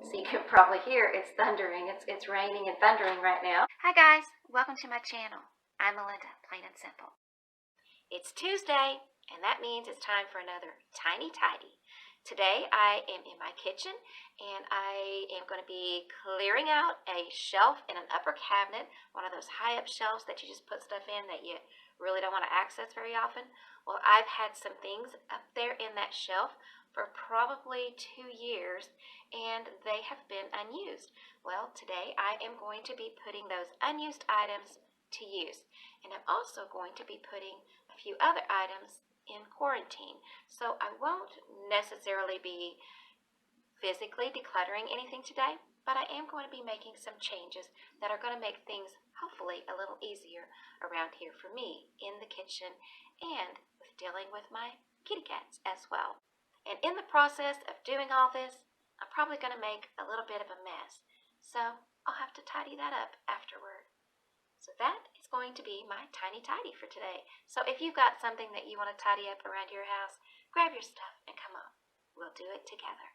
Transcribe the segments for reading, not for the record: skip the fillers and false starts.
So you can probably hear it's thundering. It's raining and thundering right now. Hi guys, welcome to my channel. I'm Melinda, plain and simple. It's Tuesday, and that means it's time for another tiny tidy. Today I am in my kitchen, and I am going to be clearing out a shelf in an upper cabinet, one of those high up shelves that you just put stuff in that you really don't want to access very often. Well, I've had some things up there in that shelf for probably 2 years, and they have been unused. Well, today I am going to be putting those unused items to use, and I'm also going to be putting a few other items in quarantine. So I won't necessarily be physically decluttering anything today, but I am going to be making some changes that are going to make things hopefully a little easier around here for me in the kitchen and with dealing with my kitty cats as well. And in the process of doing all this, I'm probably going to make a little bit of a mess. So I'll have to tidy that up afterward. So that is going to be my tiny tidy for today. So if you've got something that you want to tidy up around your house, grab your stuff and come on. We'll do it together.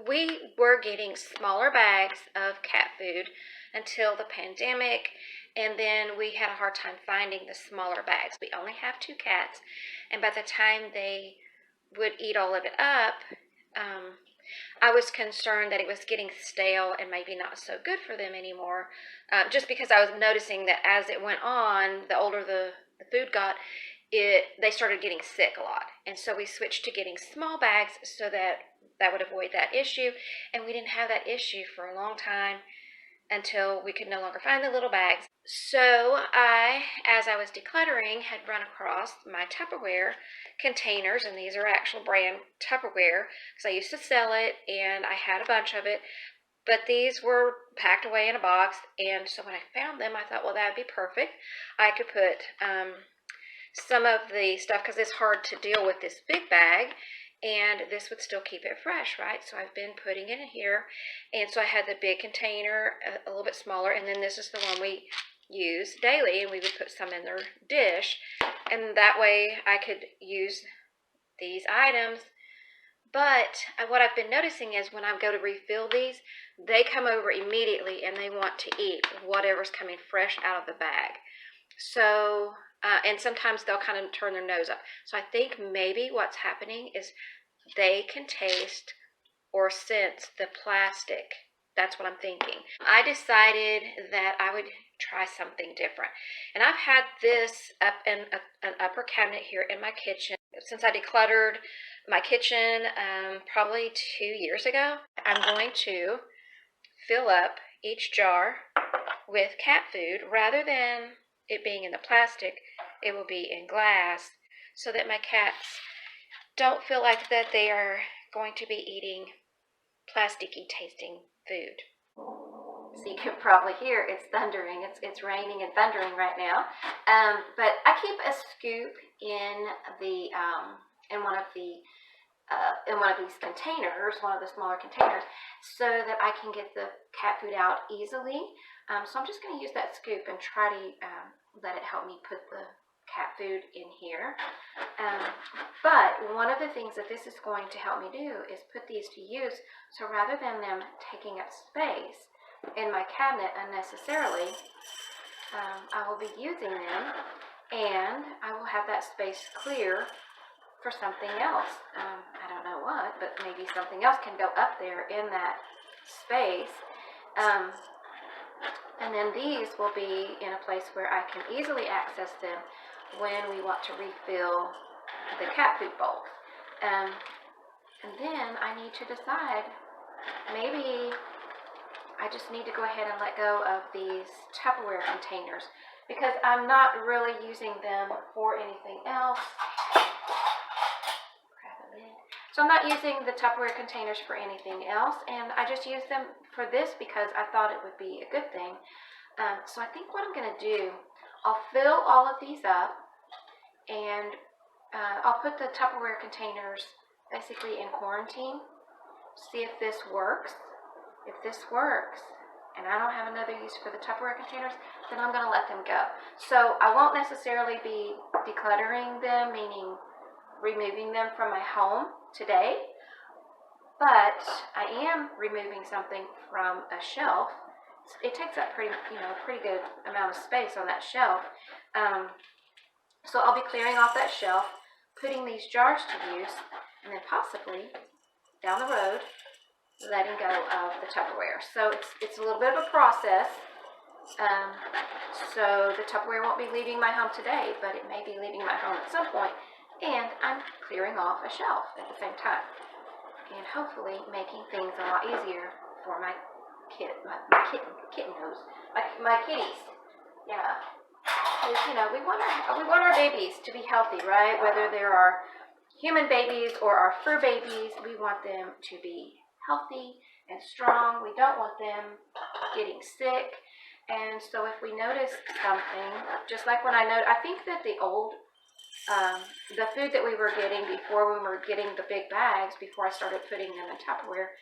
We were getting smaller bags of cat food until the pandemic, and then we had a hard time finding the smaller bags. We only have 2 cats, and by the time they would eat all of it up, I was concerned that it was getting stale and maybe not so good for them anymore, just because I was noticing that as it went on, the older the food got, they started getting sick a lot. And so we switched to getting small bags so that would avoid that issue, and we didn't have that issue for a long time until we could no longer find the little bags. So as I was decluttering, had run across my Tupperware containers, and these are actual brand Tupperware because I used to sell it and I had a bunch of it, but these were packed away in a box. And so when I found them, I thought, well, that'd be perfect. I could put some of the stuff, because it's hard to deal with this big bag, and this would still keep it fresh, right? So I've been putting it in here, and so I had the big container, a little bit smaller, and then this is the one we use daily, and we would put some in their dish, and that way I could use these items. But what I've been noticing is when I go to refill these, they come over immediately and they want to eat whatever's coming fresh out of the bag. So and sometimes they'll kind of turn their nose up. So I think maybe what's happening is they can taste or sense the plastic. That's what I'm thinking. I decided that I would try something different. And I've had this up in an upper cabinet here in my kitchen since I decluttered my kitchen probably 2 years ago. I'm going to fill up each jar with cat food. Rather than it being in the plastic, it will be in glass, so that my cats don't feel like that they are going to be eating plasticky tasting food. So you can probably hear it's thundering. It's raining and thundering right now. But I keep a scoop in one of these containers, one of the smaller containers, so that I can get the cat food out easily. So I'm just going to use that scoop and try to let it help me put the cat food in here. But one of the things that this is going to help me do is put these to use. So rather than them taking up space in my cabinet unnecessarily, I will be using them, and I will have that space clear for something else. I don't know what, but maybe something else can go up there in that space. And then these will be in a place where I can easily access them when we want to refill the cat food bowls. And then I need to decide, maybe I just need to go ahead and let go of these Tupperware containers, because I'm not really using them for anything else. So I'm not using the Tupperware containers for anything else, and I just use them for this because I thought it would be a good thing. So I think what I'm going to do, I'll fill all of these up, and I'll put the Tupperware containers basically in quarantine, see if this works. If this works, and I don't have another use for the Tupperware containers, then I'm going to let them go. So I won't necessarily be decluttering them, meaning removing them from my home today, but I am removing something from a shelf. It takes up pretty good amount of space on that shelf. So I'll be clearing off that shelf, putting these jars to use, and then possibly down the road letting go of the Tupperware. So it's a little bit of a process. So the Tupperware won't be leaving my home today, but it may be leaving my home at some point, and I'm clearing off a shelf at the same time, and hopefully making things a lot easier for my kitties. Yeah, because we want our babies to be healthy, right? Whether they're our human babies or our fur babies, we want them to be healthy and strong. We don't want them getting sick. And so if we notice something, just like when I think that the old, the food that we were getting before, when we were getting the big bags, before I started putting them in Tupperware,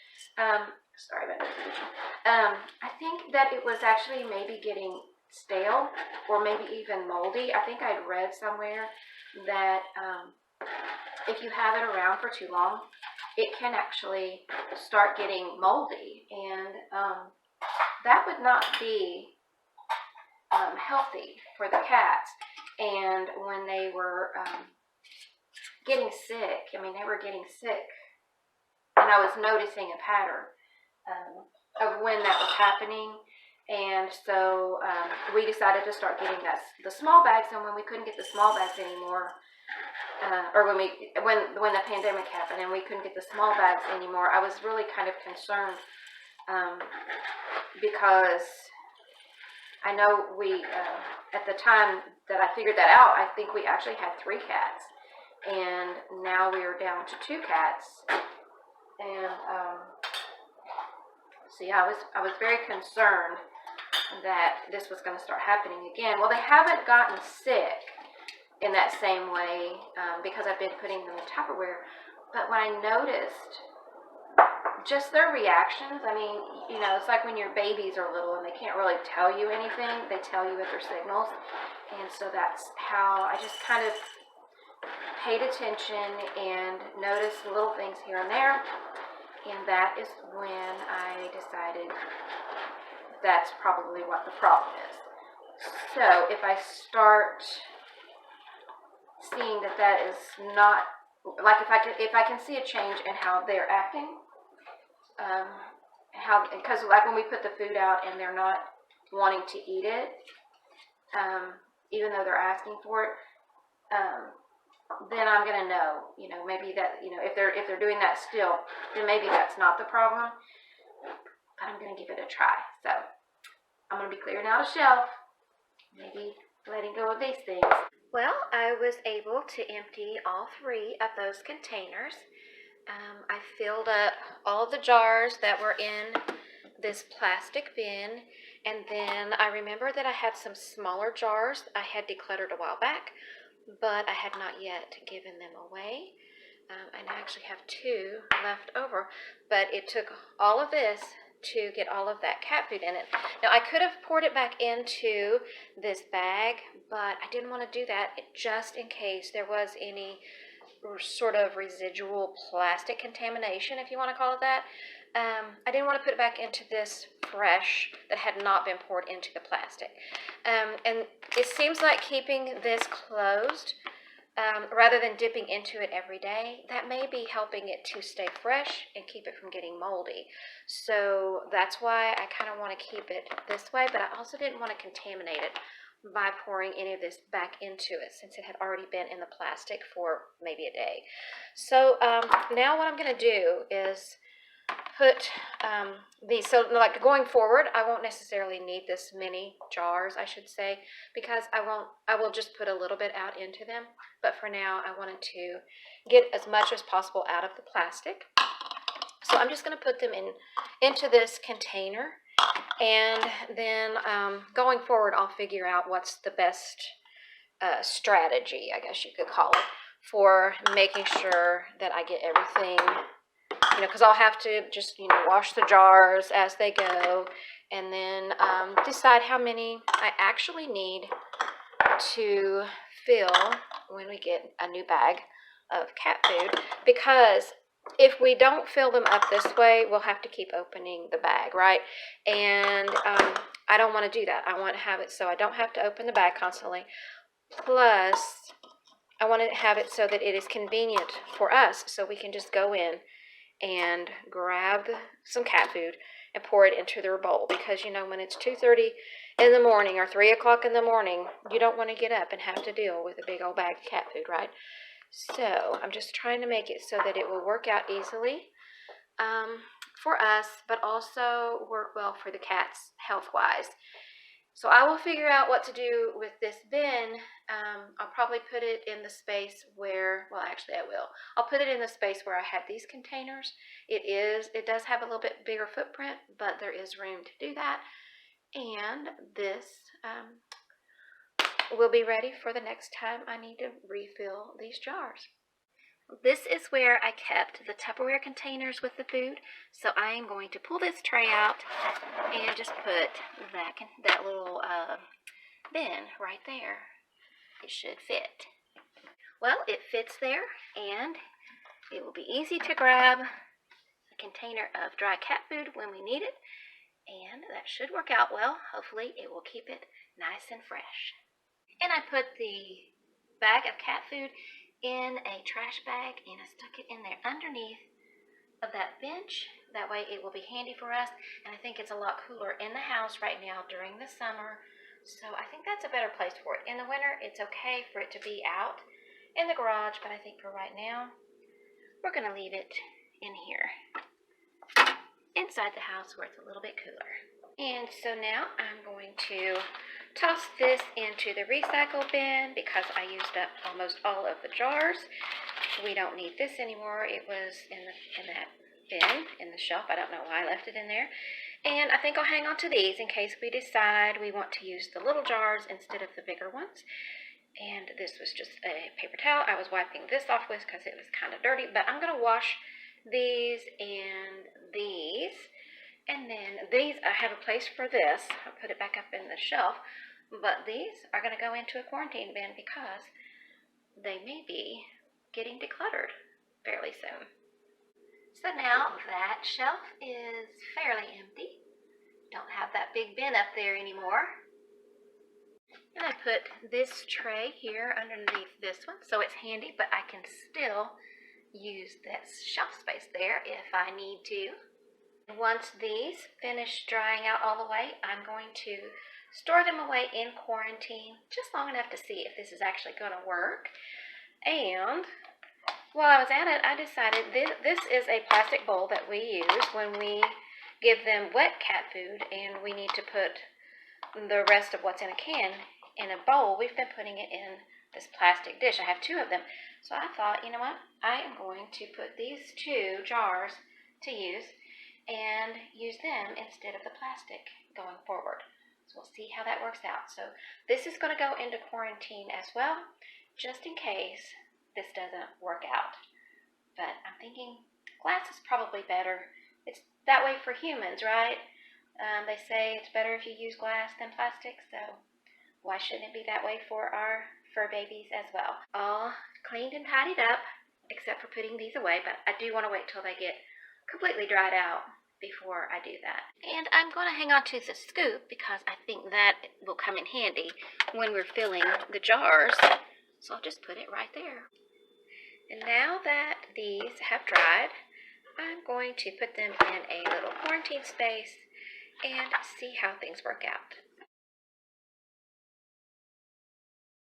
sorry about that. I think that it was actually maybe getting stale or maybe even moldy. I think I'd read somewhere that if you have it around for too long, it can actually start getting moldy, and that would not be healthy for the cats. And when they were getting sick, they were getting sick, and I was noticing a pattern of when that was happening. And so we decided to start getting the small bags. And when we couldn't get the small bags anymore, or when the pandemic happened and we couldn't get the small bags anymore, I was really kind of concerned, because I know we at the time that I figured that out, I think we actually had 3 cats, and now we are down to 2 cats. And so yeah, I was very concerned that this was going to start happening again. Well, they haven't gotten sick in that same way, because I've been putting them in Tupperware. But when I noticed just their reactions, it's like when your babies are little and they can't really tell you anything, they tell you with their signals. And so that's how I just kind of paid attention and noticed little things here and there. And that is when I decided that's probably what the problem is. So if I start seeing that is not, like if I can see a change in how they're acting, because like when we put the food out and they're not wanting to eat it, even though they're asking for it, then I'm gonna know, maybe that, if they're doing that still, then maybe that's not the problem. But I'm gonna give it a try. So I'm gonna be clearing out a shelf, maybe letting go of these things. Well, I was able to empty all 3 of those containers. I filled up all of the jars that were in this plastic bin, and then I remember that I had some smaller jars I had decluttered a while back, but I had not yet given them away. And I actually have 2 left over, but it took all of this to get all of that cat food in it. Now, I could have poured it back into this bag, but I didn't want to do that, just in case there was any sort of residual plastic contamination, if you want to call it that. I didn't want to put it back into this fresh that had not been poured into the plastic. And it seems like keeping this closed, rather than dipping into it every day, that may be helping it to stay fresh and keep it from getting moldy. So that's why I kind of want to keep it this way, but I also didn't want to contaminate it by pouring any of this back into it, since it had already been in the plastic for maybe a day. So now what I'm going to do is put these, so like going forward, I won't necessarily need this many jars, I should say, because I will just put a little bit out into them. But for now, I wanted to get as much as possible out of the plastic. So I'm just going to put them into this container, and then going forward, I'll figure out what's the best strategy, I guess you could call it, for making sure that I get everything, because I'll have to just, wash the jars as they go, and then decide how many I actually need to fill when we get a new bag of cat food, because if we don't fill them up this way, we'll have to keep opening the bag, right? And I don't want to do that. I want to have it so I don't have to open the bag constantly. Plus, I want to have it so that it is convenient for us, so we can just go in and grab some cat food and pour it into their bowl. Because, you know, when it's 2:30 in the morning or 3 o'clock in the morning, you don't want to get up and have to deal with a big old bag of cat food, right? So I'm just trying to make it so that it will work out easily for us, but also work well for the cats health-wise. So I will figure out what to do with this bin. I'll probably put it in the space where, well, actually I will. I'll put it in the space where I have these containers. It does have a little bit bigger footprint, but there is room to do that. And this will be ready for the next time I need to refill these jars. This is where I kept the Tupperware containers with the food. So I am going to pull this tray out and just put that little bin right there. It should fit. Well, it fits there, and it will be easy to grab a container of dry cat food when we need it, and that should work out well. Hopefully it will keep it nice and fresh. And I put the bag of cat food in a trash bag, and I stuck it in there underneath of that bench. That way it will be handy for us, and I think it's a lot cooler in the house right now during the summer, so I think that's a better place for it. In the winter, it's okay for it to be out in the garage, but I think for right now, we're going to leave it in here inside the house where it's a little bit cooler. And so now I'm going to toss this into the recycle bin because I used up almost all of the jars. We don't need this anymore. It was in that bin in the shelf. I don't know why I left it in there. And I think I'll hang on to these in case we decide we want to use the little jars instead of the bigger ones. And this was just a paper towel I was wiping this off with because it was kind of dirty. But I'm going to wash these and these. And then these, I have a place for this. I'll put it back up in the shelf. But these are going to go into a quarantine bin because they may be getting decluttered fairly soon. So now that shelf is fairly empty. Don't have that big bin up there anymore. And I put this tray here underneath this one, so it's handy, but I can still use this shelf space there if I need to. Once these finish drying out all the way, I'm going to store them away in quarantine just long enough to see if this is actually going to work. And while I was at it, I decided this is a plastic bowl that we use when we give them wet cat food and we need to put the rest of what's in a can in a bowl. We've been putting it in this plastic dish. I have 2 of them. So I thought, you know what? I am going to put these 2 jars to use and use them instead of the plastic going forward. So we'll see how that works out. So this is going to go into quarantine as well, just in case this doesn't work out. But I'm thinking glass is probably better. It's that way for humans, right? They say it's better if you use glass than plastic, so why shouldn't it be that way for our fur babies as well? All cleaned and tidied up, except for putting these away, but I do want to wait till they get completely dried out before I do that. And I'm going to hang on to the scoop because I think that will come in handy when we're filling the jars. So I'll just put it right there. And now that these have dried, I'm going to put them in a little quarantine space and see how things work out.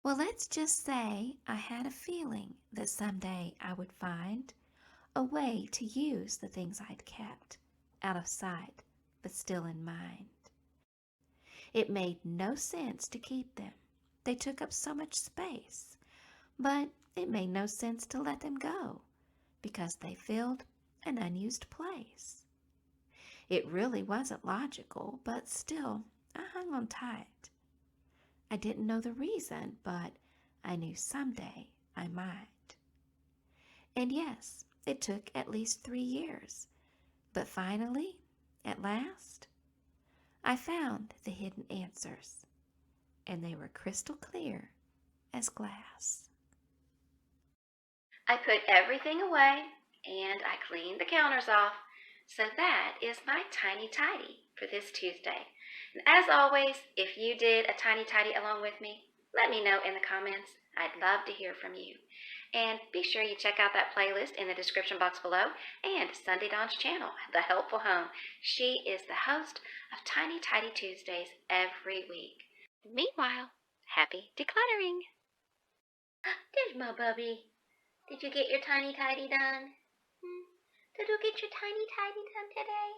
Well, let's just say I had a feeling that someday I would find a way to use the things I'd kept out of sight, but still in mind. It made no sense to keep them. They took up so much space, but it made no sense to let them go because they filled an unused place. It really wasn't logical, but still, I hung on tight. I didn't know the reason, but I knew someday I might. And yes, it took at least 3 years, but finally, at last, I found the hidden answers, and they were crystal clear as glass. I put everything away and I cleaned the counters off. So that is my tiny tidy for this Tuesday. And as always, if you did a tiny tidy along with me, let me know in the comments. I'd love to hear from you. And be sure you check out that playlist in the description box below and Sunday Dawn's channel, The Helpful Home. She is the host of Tiny Tidy Tuesdays every week. Meanwhile, happy decluttering. There's my bubby. Did you get your tiny tidy done? Did you get your tiny tidy done today?